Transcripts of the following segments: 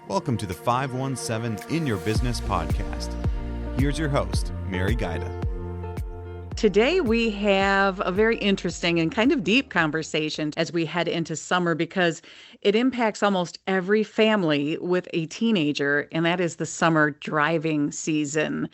Welcome to the 517 In Your Business podcast. Here's your host, Mary Gaida. Today, we have a very interesting and kind of deep conversation as we head into summer because it impacts almost every family with a teenager, and that is the summer driving season.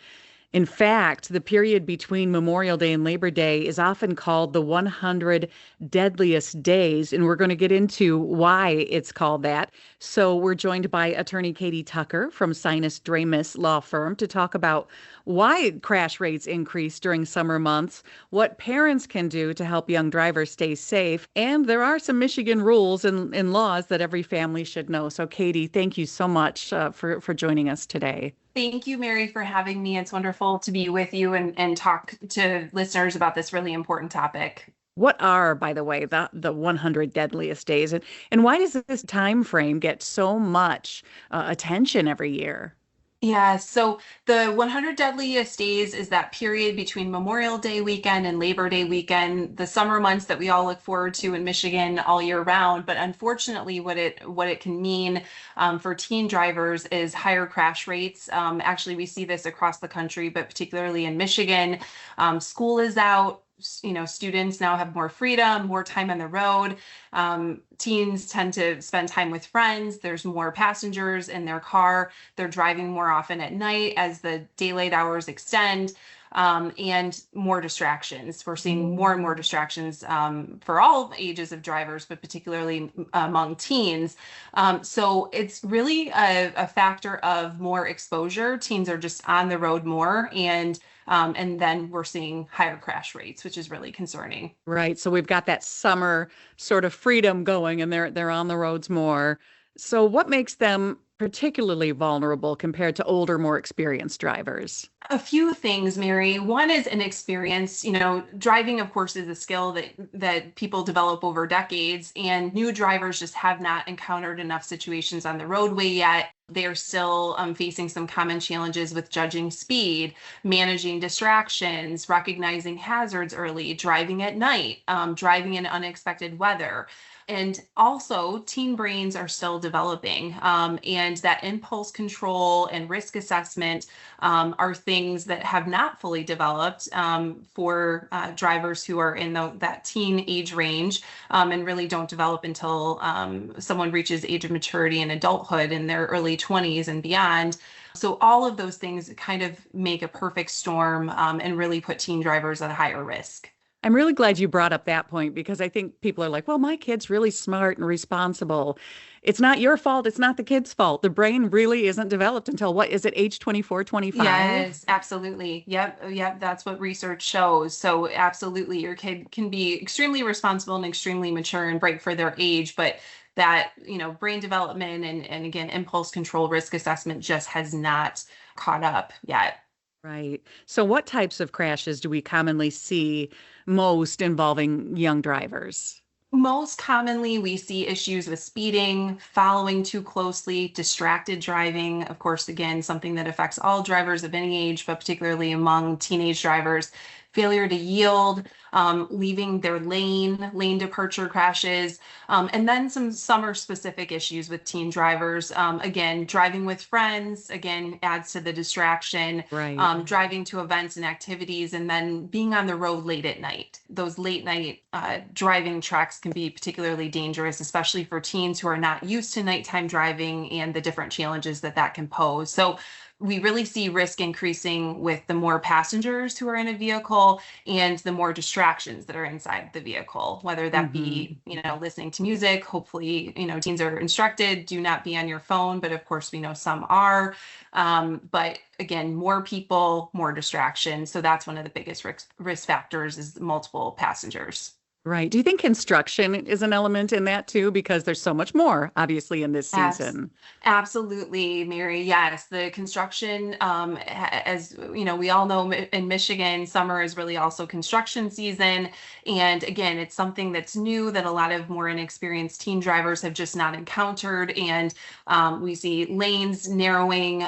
In fact, the period between Memorial Day and Labor Day is often called the 100 Deadliest Days, and we're going to get into why it's called that. So we're joined by attorney Katie Tucker from Sinas Dramis law firm to talk about why crash rates increase during summer months, what parents can do to help young drivers stay safe, and there are some Michigan rules and laws that every family should know. So Katie, thank you so much for joining us today. Thank you, Mary, for having me. It's wonderful to be with you and talk to listeners about this really important topic. What are, by the way, the 100 deadliest days, and why does this time frame get so much attention every year? Yeah, so the 100 Deadliest Days is that period between Memorial Day weekend and Labor Day weekend, the summer months that we all look forward to in Michigan all year round. But unfortunately, what it can mean for teen drivers is higher crash rates. Actually, we see this across the country, but particularly in Michigan. School is out. Students now have more freedom, more time on the road. Teens tend to spend time with friends. There's more passengers in their car. They're driving more often at night as the daylight hours extend, and more distractions. We're seeing more and more distractions for all ages of drivers, but particularly among teens. So it's really a factor of more exposure. Teens are just on the road more, and then we're seeing higher crash rates, which is really concerning. Right. So we've got that summer sort of freedom going, and they're on the roads more. So what makes them particularly vulnerable compared to older, more experienced drivers? A few things, Mary. One is an experience. Driving, of course, is a skill that people develop over decades, and new drivers just have not encountered enough situations on the roadway yet. They are still facing some common challenges with judging speed, managing distractions, recognizing hazards early, driving at night, driving in unexpected weather. And also, teen brains are still developing, and that impulse control and risk assessment are things that have not fully developed for drivers who are in that teen age range, and really don't develop until someone reaches age of maturity and adulthood in their early 20s and beyond. So all of those things kind of make a perfect storm and really put teen drivers at a higher risk. I'm really glad you brought up that point because I think people are like, well, my kid's really smart and responsible. It's not your fault. It's not the kid's fault. The brain really isn't developed until what is it, age 24, 25? Yes, absolutely. Yep. That's what research shows. So absolutely, your kid can be extremely responsible and extremely mature and bright for their age, but that, brain development and again, impulse control risk assessment just has not caught up yet. Right. So what types of crashes do we commonly see most involving young drivers? Most commonly, we see issues with speeding, following too closely, distracted driving. Of course, again, something that affects all drivers of any age, but particularly among teenage drivers. Failure to yield, leaving their lane departure crashes, and then some summer-specific issues with teen drivers. Again, driving with friends, again, adds to the distraction. Right. Driving to events and activities, and then being on the road late at night. Those late night driving treks can be particularly dangerous, especially for teens who are not used to nighttime driving and the different challenges that can pose. So we really see risk increasing with the more passengers who are in a vehicle and the more distractions that are inside the vehicle, whether that be, listening to music. Hopefully, teens are instructed, do not be on your phone, but of course we know some are. But again, more people, more distractions. So that's one of the biggest risk factors is multiple passengers. Right. Do you think construction is an element in that too? Because there's so much more, obviously, in this season. Absolutely, Mary. Yes, the construction, as we all know in Michigan, summer is really also construction season. And again, it's something that's new that a lot of more inexperienced teen drivers have just not encountered. And we see lanes narrowing,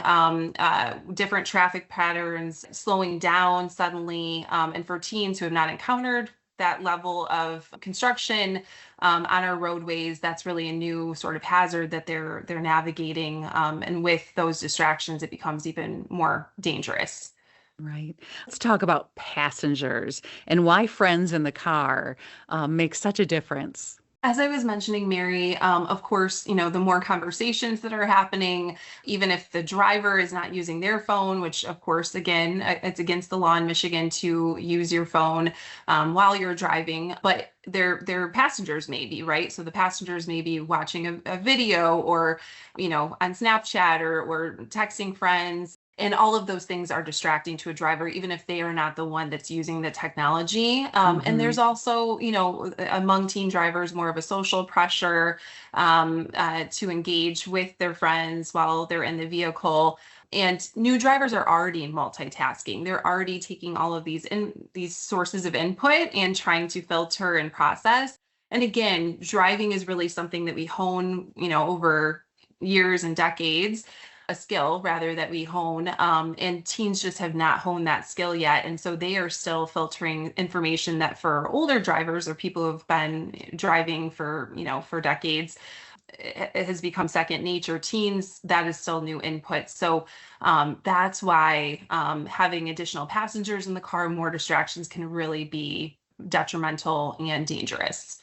different traffic patterns slowing down suddenly. And for teens who have not encountered that level of construction on our roadways, that's really a new sort of hazard that they're navigating. And with those distractions, it becomes even more dangerous. Right. Let's talk about passengers and why friends in the car make such a difference. As I was mentioning, Mary, of course, the more conversations that are happening, even if the driver is not using their phone, which of course, again, it's against the law in Michigan to use your phone while you're driving, but their passengers may be, right? So the passengers may be watching a video or, on Snapchat or texting friends. And all of those things are distracting to a driver, even if they are not the one that's using the technology. And Hmm. there's also, among teen drivers, more of a social pressure to engage with their friends while they're in the vehicle. And new drivers are already multitasking. They're already taking all of these sources of input and trying to filter and process. And again, driving is really something that we hone, over years and decades, a skill rather that we hone, and teens just have not honed that skill yet, and so they are still filtering information that for older drivers or people who have been driving for decades, it has become second nature. Teens, that is still new input. So that's why having additional passengers in the car, more distractions, can really be detrimental and dangerous.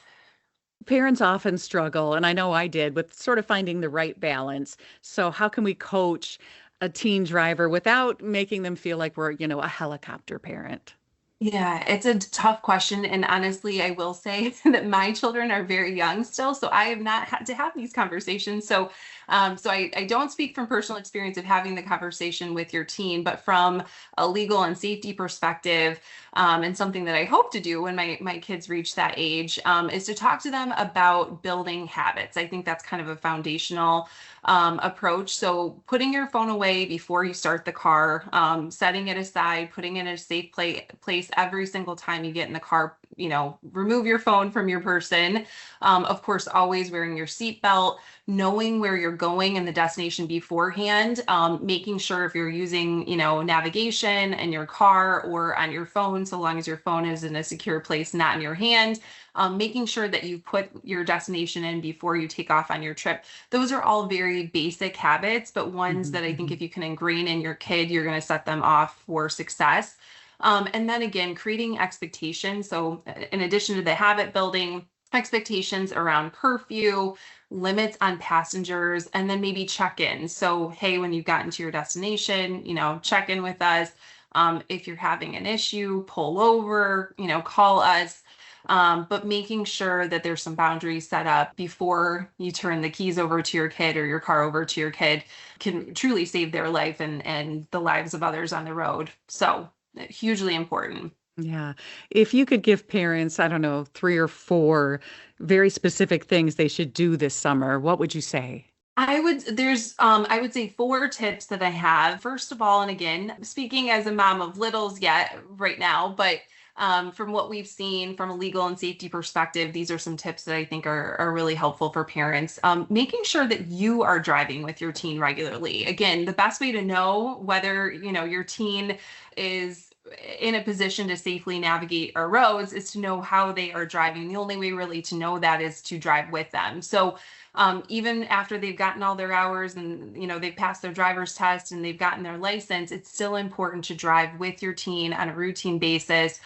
Parents often struggle, and I know I did, with sort of finding the right balance. So, how can we coach a teen driver without making them feel like we're, a helicopter parent? Yeah, it's a tough question. And honestly, I will say that my children are very young still, so I have not had to have these conversations. So I don't speak from personal experience of having the conversation with your teen, but from a legal and safety perspective, and something that I hope to do when my kids reach that age, is to talk to them about building habits. I think that's kind of a foundational approach. So putting your phone away before you start the car, setting it aside, putting it in a safe place every single time you get in the car. Remove your phone from your person. Of course, always wearing your seatbelt, knowing where you're going and the destination beforehand, making sure if you're using, navigation in your car or on your phone, so long as your phone is in a secure place, not in your hand, making sure that you put your destination in before you take off on your trip. Those are all very basic habits, but ones Hmm. that I think Hmm. if you can ingrain in your kid, you're going to set them off for success. And then again, creating expectations. So, in addition to the habit building, expectations around curfew, limits on passengers, and then maybe check-ins. So, hey, when you've gotten to your destination, check in with us. If you're having an issue, pull over, call us. But making sure that there's some boundaries set up before you turn the keys over to your kid or your car over to your kid can truly save their life and the lives of others on the road. So, hugely important. Yeah. If you could give parents, I don't know, three or four very specific things they should do this summer, what would you say? I would say four tips that I have. First of all, and again, speaking as a mom of littles yet right now, but from what we've seen from a legal and safety perspective, these are some tips that I think are really helpful for parents. Making sure that you are driving with your teen regularly. Again, the best way to know whether, your teen is in a position to safely navigate our roads is to know how they are driving. The only way really to know that is to drive with them. So even after they've gotten all their hours and they've passed their driver's test and they've gotten their license, it's still important to drive with your teen on a routine basis.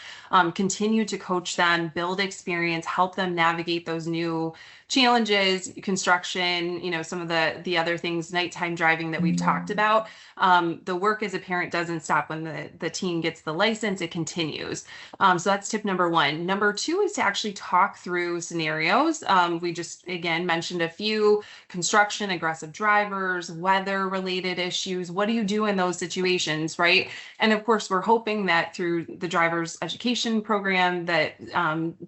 Continue to coach them, build experience, help them navigate those new challenges, construction, some of the other things, nighttime driving that we've talked about. The work as a parent doesn't stop when the teen gets the license, it continues. So that's tip number one. Number two is to actually talk through scenarios. We just, again, mentioned a few: construction, aggressive drivers, weather related issues. What do you do in those situations, right? And of course, we're hoping that through the driver's education program that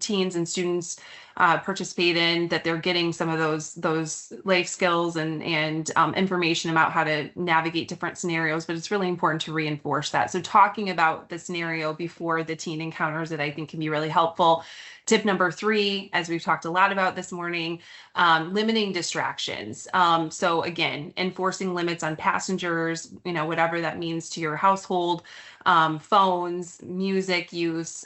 teens and students participate in, that they're getting some of those life skills and information about how to navigate different scenarios. But it's really important to reinforce that. So talking about the scenario before the teen encounters it, I think, can be really helpful. Tip number 3, as we've talked a lot about this morning, limiting distractions. So again, enforcing limits on passengers, whatever that means to your household, phones, music use,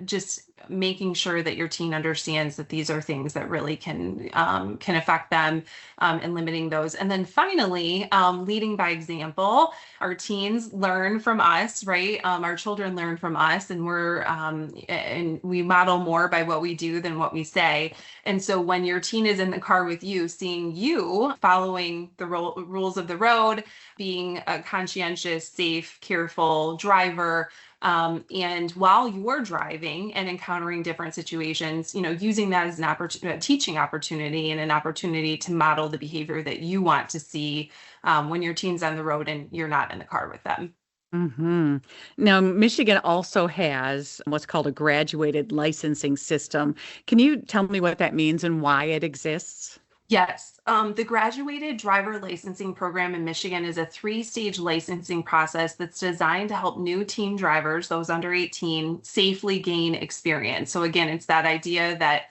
just making sure that your teen understands that these are things that really can affect them, and limiting those. And then finally, leading by example. Our teens learn from us, right? Our children learn from us, and we model more by what we do than what we say. And so when your teen is in the car with you, seeing you following the rules of the road, being a conscientious, safe, careful driver, and while you're driving and encountering different situations, using that as a teaching opportunity and an opportunity to model the behavior that you want to see, when your teen's on the road and you're not in the car with them. Now, Michigan also has what's called a graduated licensing system. Can you tell me what that means and why it exists? Yes. The graduated driver licensing program in Michigan is a 3-stage licensing process that's designed to help new teen drivers, those under 18, safely gain experience. So again, it's that idea that,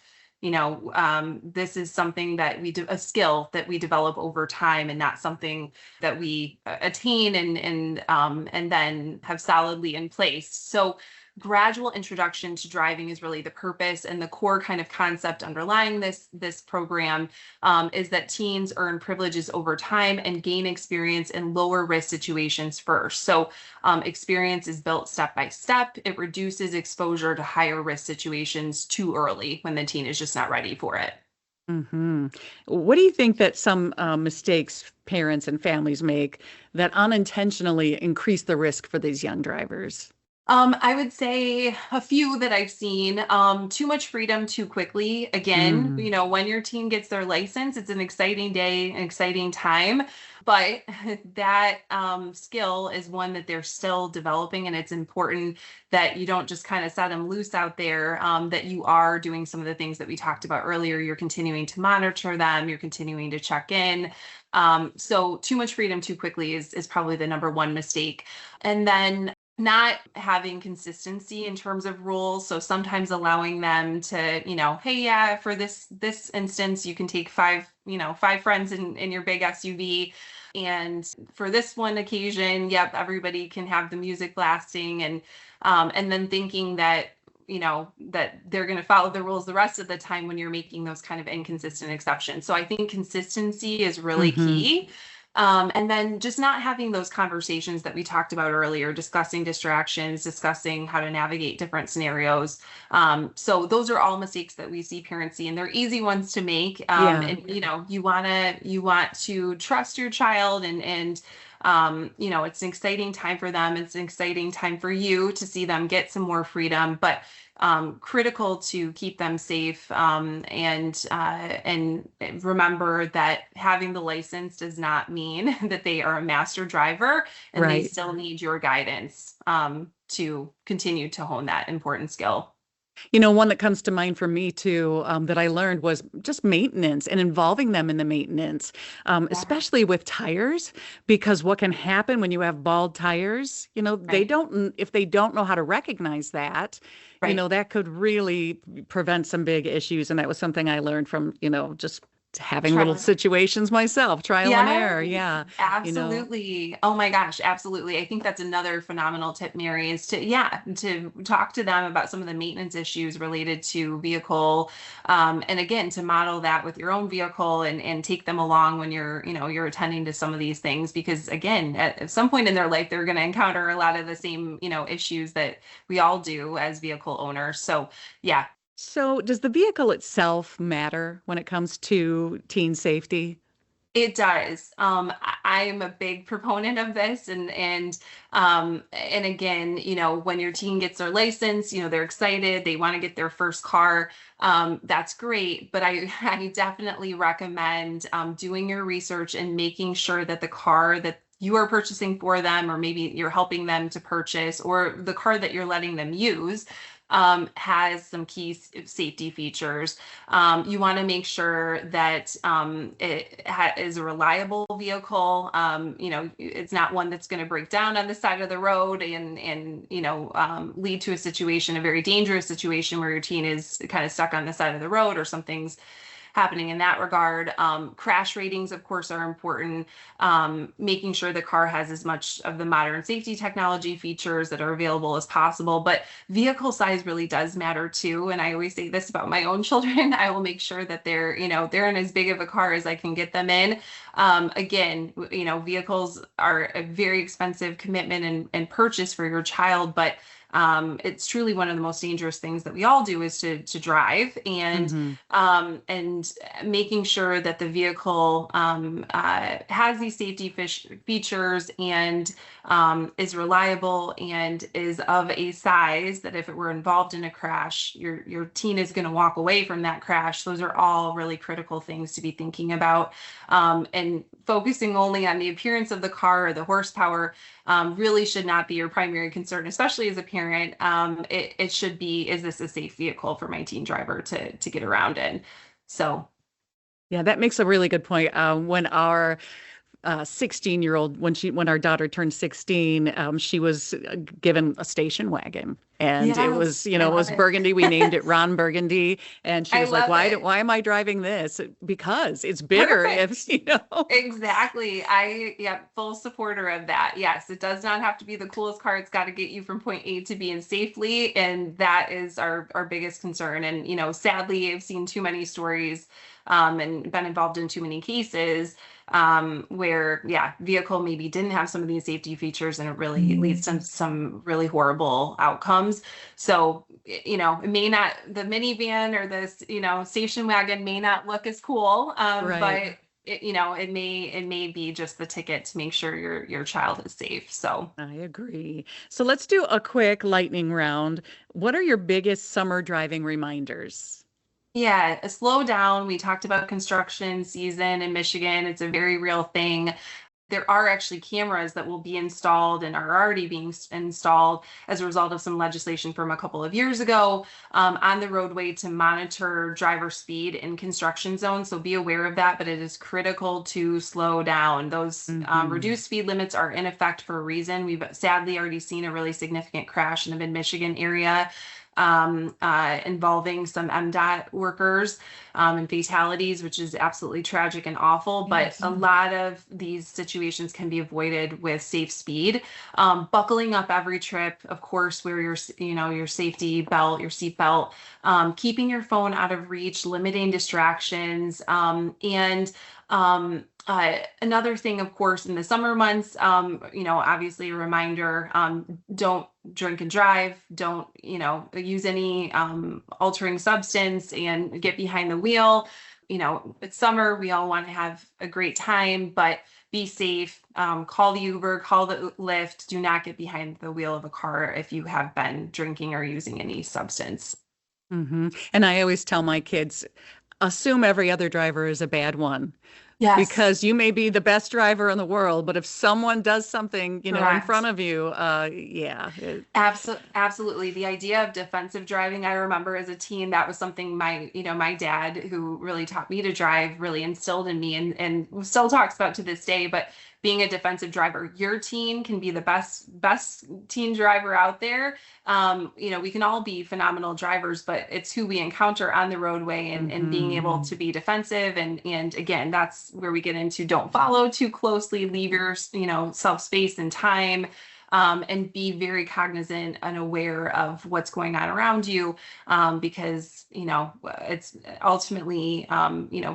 this is something that a skill that we develop over time, and not something that we attain and then have solidly in place. So gradual introduction to driving is really the purpose, and the core kind of concept underlying this program is that teens earn privileges over time and gain experience in lower risk situations first. So experience is built step by step. It reduces exposure to higher risk situations too early when the teen is just not ready for it. What do you think that some mistakes parents and families make that unintentionally increase the risk for these young drivers? I would say a few that I've seen. Too much freedom too quickly. Again, when your teen gets their license, it's an exciting day, an exciting time, but that skill is one that they're still developing, and it's important that you don't just kind of set them loose out there, that you are doing some of the things that we talked about earlier. You're continuing to monitor them, you're continuing to check in. So too much freedom too quickly is probably the number one mistake. And then not having consistency in terms of rules. So sometimes allowing them to, hey, yeah, for this instance, you can take 5 friends in your big SUV. And for this one occasion, yep, everybody can have the music blasting, and then thinking that, that they're going to follow the rules the rest of the time when you're making those kind of inconsistent exceptions. So I think consistency is really key. And then just not having those conversations that we talked about earlier, discussing distractions, discussing how to navigate different scenarios. So those are all mistakes that we see parents see, and they're easy ones to make. And you want to trust your child, and it's an exciting time for them. It's an exciting time for you to see them get some more freedom, but critical to keep them safe, and remember that having the license does not mean that they are a master driver, and they still need your guidance to continue to hone that important skill. One that comes to mind for me too, that I learned was just maintenance and involving them in the maintenance, especially with tires, because what can happen when you have bald tires, if they don't know how to recognize that, that could really prevent some big issues. And that was something I learned from, just having little situations myself, trial and error. Yeah. Absolutely. Oh my gosh. Absolutely. I think that's another phenomenal tip, Mary, is to talk to them about some of the maintenance issues related to vehicle. And again, to model that with your own vehicle, and take them along when you're attending to some of these things, because again, at some point in their life, they're going to encounter a lot of the same, issues that we all do as vehicle owners. So yeah. So does the vehicle itself matter when it comes to teen safety? It does. I am a big proponent of this, and again, when your teen gets their license, they're excited, they want to get their first car. That's great, but I definitely recommend doing your research and making sure that the car that you are purchasing for them, or maybe you're helping them to purchase, or the car that you're letting them use, has some key safety features. You want to make sure that is a reliable vehicle. It's not one that's going to break down on the side of the road and lead to a very dangerous situation where your teen is kind of stuck on the side of the road or something's happening in that regard. Crash ratings, of course, are important. Making sure the car has as much of the modern safety technology features that are available as possible. But vehicle size really does matter too. And I always say this about my own children. I will make sure that they're in as big of a car as I can get them in. Again, vehicles are a very expensive commitment and purchase for your child, but it's truly one of the most dangerous things that we all do is to drive, and making sure that the vehicle has these safety features and is reliable and is of a size that if it were involved in a crash, your teen is going to walk away from that crash. Those are all really critical things to be thinking about, and focusing only on the appearance of the car or the horsepower really should not be your primary concern, especially as a parent. It should be, is this a safe vehicle for my teen driver to get around in? So. Yeah, that makes a really good point. When our 16-year-old, when our daughter turned 16, she was given a station wagon, and Yes, it was, I it was love it. burgundy. We named it Ron Burgundy, and she I was like, love it. why am I driving this? Because it's bigger. If Perfect. Exactly. Yeah, full supporter of that. Yes, it does not have to be the coolest car. It's got to get you from point A to B and safely. And that is our biggest concern. And, sadly, I've seen too many stories and been involved in too many cases where, vehicle maybe didn't have some of these safety features, and it really leads to some really horrible outcomes. So, it may not, the minivan or this, station wagon may not look as cool, right. but it may be just the ticket to make sure your child is safe. So I agree. So let's do a quick lightning round. What are your biggest summer driving reminders? yeah, a slow down. We talked about construction season in Michigan. It's a very real thing. There are actually cameras that will be installed and are already being installed as a result of some legislation from a couple of years ago on the roadway to monitor driver speed in construction zones. So be aware of that, but it is critical to slow down. Those reduced speed limits are in effect for a reason. We've sadly already seen a really significant crash in the mid-Michigan area involving some MDOT workers and fatalities, which is absolutely tragic and awful. But a lot of these situations can be avoided with safe speed. Buckling up every trip, of course, wear your safety belt, your seat belt, keeping your phone out of reach, limiting distractions, and another thing, of course, in the summer months, obviously a reminder, don't drink and drive, don't, use any altering substance and get behind the wheel. It's summer, we all want to have a great time, but be safe. Call the Uber, call the Lyft. Do not get behind the wheel of a car if you have been drinking or using any substance. And I always tell my kids, assume every other driver is a bad one. Yes. Because you may be the best driver in the world, but if someone does something, in front of you, Absolutely. The idea of defensive driving, I remember as a teen, that was something my dad, who really taught me to drive, really instilled in me and still talks about to this day. But being a defensive driver, your teen can be the best teen driver out there. We can all be phenomenal drivers, but it's who we encounter on the roadway and being able to be defensive. And again, that's where we get into don't follow too closely, leave your, self space and time. And be very cognizant and aware of what's going on around you, because, it's ultimately,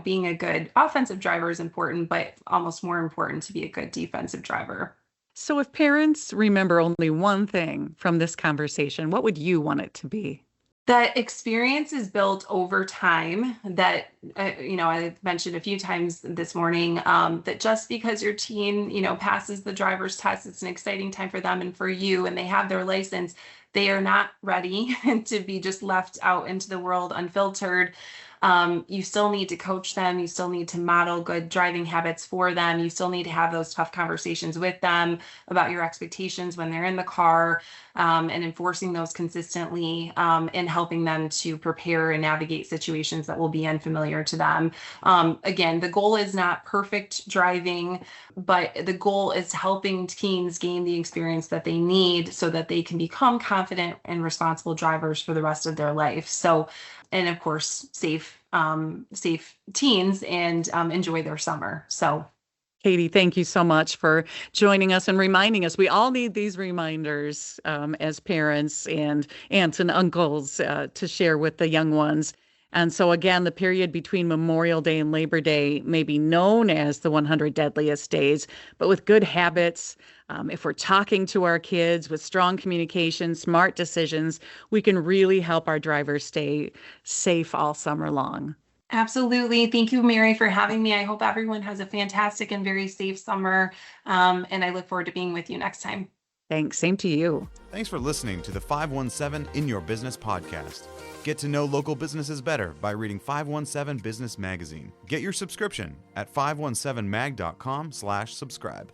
being a good offensive driver is important, but almost more important to be a good defensive driver. So if parents remember only one thing from this conversation, what would you want it to be? That experience is built over time. That I mentioned a few times this morning, that just because your teen passes the driver's test, it's an exciting time for them and for you, and they have their license, they are not ready to be just left out into the world unfiltered. You still need to coach them. You still need to model good driving habits for them. You still need to have those tough conversations with them about your expectations when they're in the car, and enforcing those consistently, and helping them to prepare and navigate situations that will be unfamiliar to them. Again, the goal is not perfect driving, but the goal is helping teens gain the experience that they need so that they can become confident and responsible drivers for the rest of their life. So, and of course, safe teens, and enjoy their summer. So, Katie, thank you so much for joining us and reminding us. We all need these reminders as parents and aunts and uncles to share with the young ones. And so again, the period between Memorial Day and Labor Day may be known as the 100 Deadliest Days, but with good habits, if we're talking to our kids with strong communication, smart decisions, we can really help our drivers stay safe all summer long. absolutely. Thank you, Mary, for having me. I hope everyone has a fantastic and very safe summer. And I look forward to being with you next time. Thanks. Same to you. Thanks for listening to the 517 In Your Business podcast. Get to know local businesses better by reading 517 Business Magazine. Get your subscription at 517mag.com/subscribe.